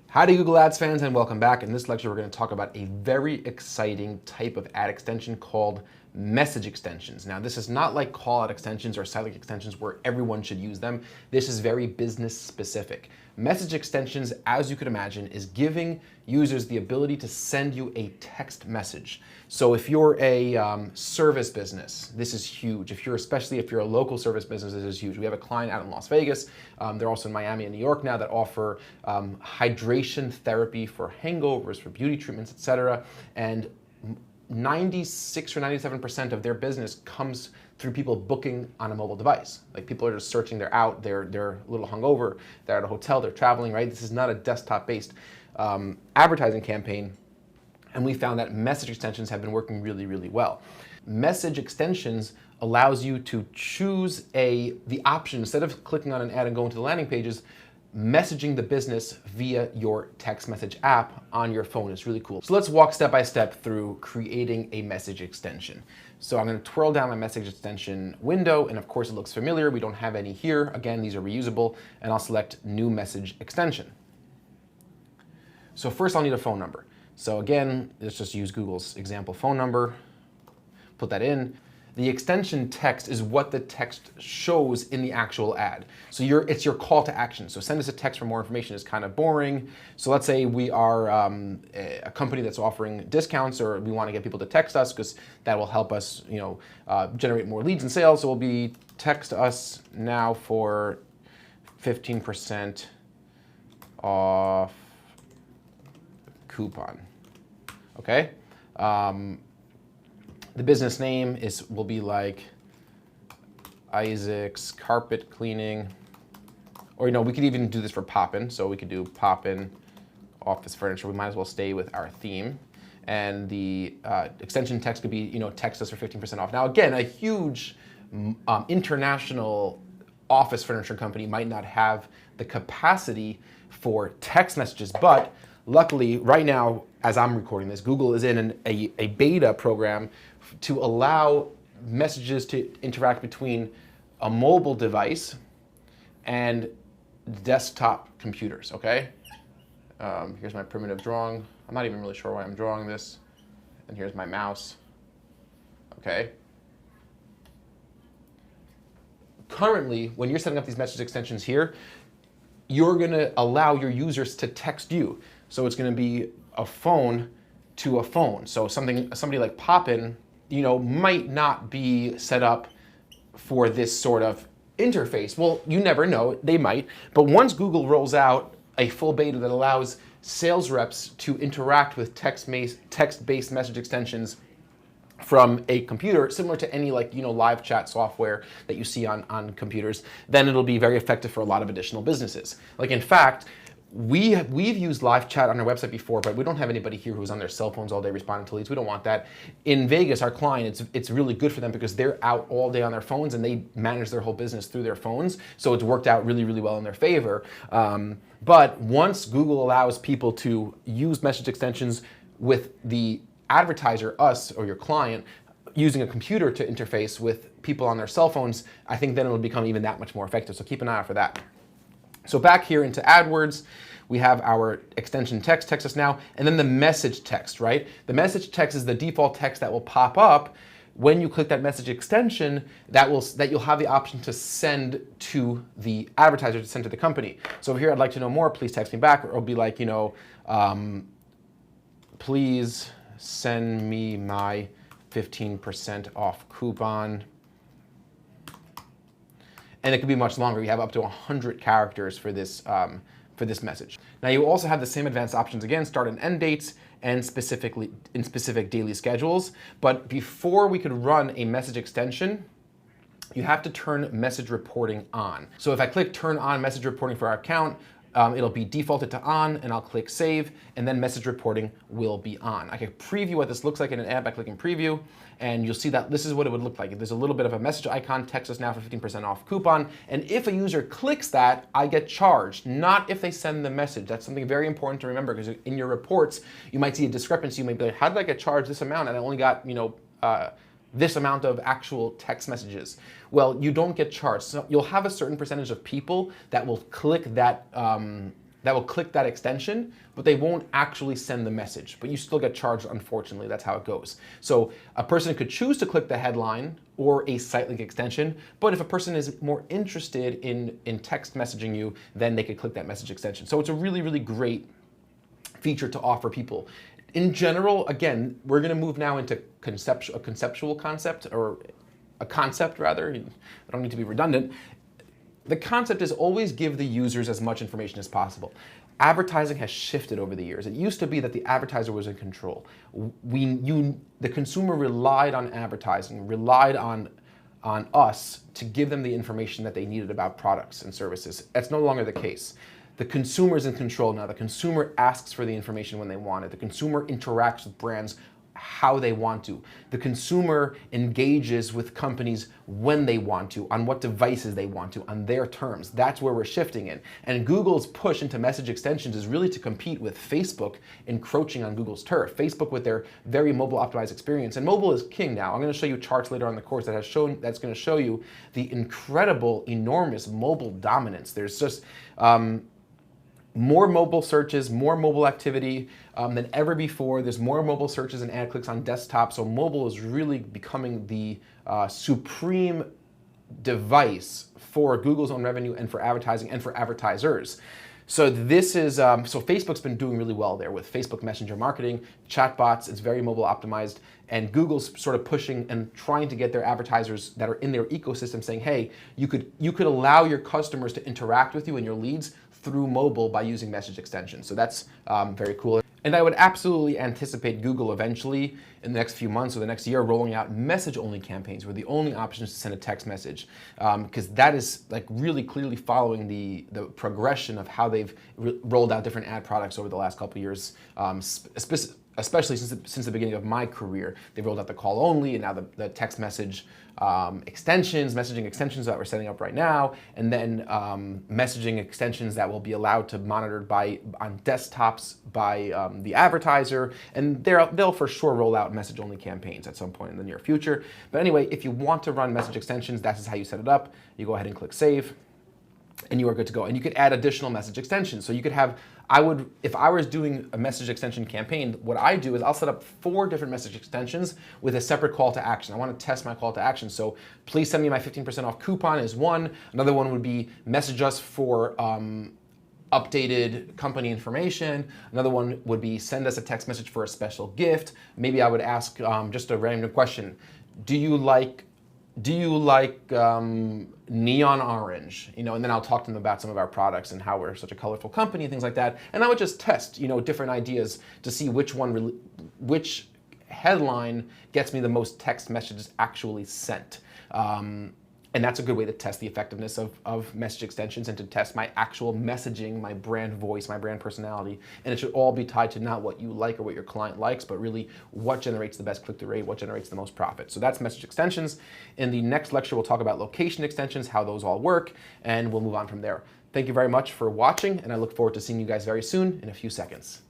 Howdy Google Ads fans, and welcome back. In this lecture we're going to talk about a very exciting type of ad extension called message extensions. Now this is not like call out extensions or site-like extensions where everyone should use them. This is very business specific. Message extensions, as you could imagine, is giving users the ability to send you a text message. So if you're a service business, this is huge. Especially if you're a local service business, this is huge. We have a client out in Las Vegas. They're also in Miami and New York now that offer hydration therapy for hangovers, for beauty treatments, etc. And 96 or 97% of their business comes through people booking on a mobile device. Like people are just searching, they're out, they're a little hungover, they're at a hotel, they're traveling, right? This is not a desktop-based advertising campaign. And we found that message extensions have been working really, really well. Message extensions allows you to choose the option, instead of clicking on an ad and going to the landing pages, messaging the business via your text message app on your phone is really cool. So let's walk step by step through creating a message extension. So I'm going to twirl down my message extension window, and of course it looks familiar. We don't have any here. Again, these are reusable, and I'll select new message extension. So first I'll need a phone number. So again, let's just use Google's example phone number, put that in. The extension text is what the text shows in the actual ad. So it's your call to action. So send us a text for more information is kind of boring. So let's say we are a company that's offering discounts, or we want to get people to text us because that will help us, generate more leads and sales. So we'll be text us now for 15% off coupon. Okay. The business name will be like Isaac's Carpet Cleaning, or we could even do this for Poppin. So we could do Poppin Office Furniture. We might as well stay with our theme, and the extension text could be text us for 15% off. Now again, a huge international office furniture company might not have the capacity for text messages, but luckily right now, as I'm recording this, Google is in a beta program to allow messages to interact between a mobile device and desktop computers, okay? Here's my primitive drawing. I'm not even really sure why I'm drawing this. And here's my mouse, okay? Currently, when you're setting up these message extensions here, you're gonna allow your users to text you. So it's gonna be a phone to a phone. So somebody like Poppin, might not be set up for this sort of interface. Well, you never know, they might. But once Google rolls out a full beta that allows sales reps to interact with text-based message extensions from a computer, similar to any live chat software that you see on computers, then it'll be very effective for a lot of additional businesses. Like in fact, we've used live chat on our website before, but we don't have anybody here who's on their cell phones all day responding to leads. We don't want that. In Vegas, our client, it's really good for them because they're out all day on their phones and they manage their whole business through their phones. So it's worked out really, really well in their favor. But once Google allows people to use message extensions with the advertiser, us or your client, using a computer to interface with people on their cell phones, I think then it'll become even that much more effective. So keep an eye out for that. So back here into AdWords, we have our extension text us now, and then the message text, right? The message text is the default text that will pop up when you click that message extension that you'll have the option to send to the advertiser, to send to the company. So over here, I'd like to know more, please text me back, or it'll be like, please send me my 15% off coupon. And it could be much longer. You have up to 100 characters for this message. Now you also have the same advanced options again, start and end dates, and specific daily schedules. But before we could run a message extension, you have to turn message reporting on. So if I click turn on message reporting for our account, it'll be defaulted to on, and I'll click save, and then message reporting will be on. I can preview what this looks like in an ad by clicking preview, and you'll see that this is what it would look like. There's a little bit of a message icon, text us now for 15% off coupon, and if a user clicks that, I get charged, not if they send the message. That's something very important to remember, because in your reports, you might see a discrepancy. You might be like, how did I get charged this amount and I only got, this amount of actual text messages. Well, you don't get charged. So you'll have a certain percentage of people that will click that extension, but they won't actually send the message. But you still get charged, unfortunately. That's how it goes. So a person could choose to click the headline or a site link extension, but if a person is more interested in text messaging you, then they could click that message extension. So it's a really, really great feature to offer people. In general, again, we're going to move now into a conceptual concept, or a concept rather. I don't need to be redundant. The concept is always give the users as much information as possible. Advertising has shifted over the years. It used to be that the advertiser was in control. The consumer relied on advertising, relied on us to give them the information that they needed about products and services. That's no longer the case. The consumer is in control now. The consumer asks for the information when they want it. The consumer interacts with brands how they want to. The consumer engages with companies when they want to, on what devices they want to, on their terms. That's where we're shifting in. And Google's push into message extensions is really to compete with Facebook encroaching on Google's turf. Facebook with their very mobile optimized experience. And mobile is king now. I'm going to show you charts later on in the course that's going to show you the incredible, enormous mobile dominance. There's just more mobile searches, more mobile activity than ever before. There's more mobile searches and ad clicks on desktop. So mobile is really becoming the supreme device for Google's own revenue and for advertising and for advertisers. So this is, so Facebook's been doing really well there with Facebook Messenger marketing, chatbots. It's very mobile optimized. And Google's sort of pushing and trying to get their advertisers that are in their ecosystem saying, hey, you could allow your customers to interact with you and your leads through mobile by using message extensions. So that's very cool. And I would absolutely anticipate Google eventually in the next few months or the next year rolling out message-only campaigns where the only option is to send a text message, because that is like really clearly following the progression of how they've rolled out different ad products over the last couple of years, especially since the beginning of my career. They rolled out the call only and now the text message messaging extensions that we're setting up right now, and then messaging extensions that will be allowed to monitored on desktops by the advertiser, and they'll for sure roll out message-only campaigns at some point in the near future. But anyway, if you want to run message extensions, that is how you set it up. You go ahead and click save, and you are good to go. And you could add additional message extensions. So you could have, if I was doing a message extension campaign, what I do is I'll set up 4 different message extensions with a separate call to action. I want to test my call to action. So please send me my 15% off coupon is one. Another one would be message us for updated company information. Another one would be send us a text message for a special gift. Maybe I would ask just a random question. Do you like neon orange? And then I'll talk to them about some of our products and how we're such a colorful company and things like that. And I would just test, different ideas to see which headline gets me the most text messages actually sent. And that's a good way to test the effectiveness of message extensions and to test my actual messaging, my brand voice, my brand personality. And it should all be tied to not what you like or what your client likes, but really what generates the best click-through rate, what generates the most profit. So that's message extensions. In the next lecture, we'll talk about location extensions, how those all work, and we'll move on from there. Thank you very much for watching, and I look forward to seeing you guys very soon in a few seconds.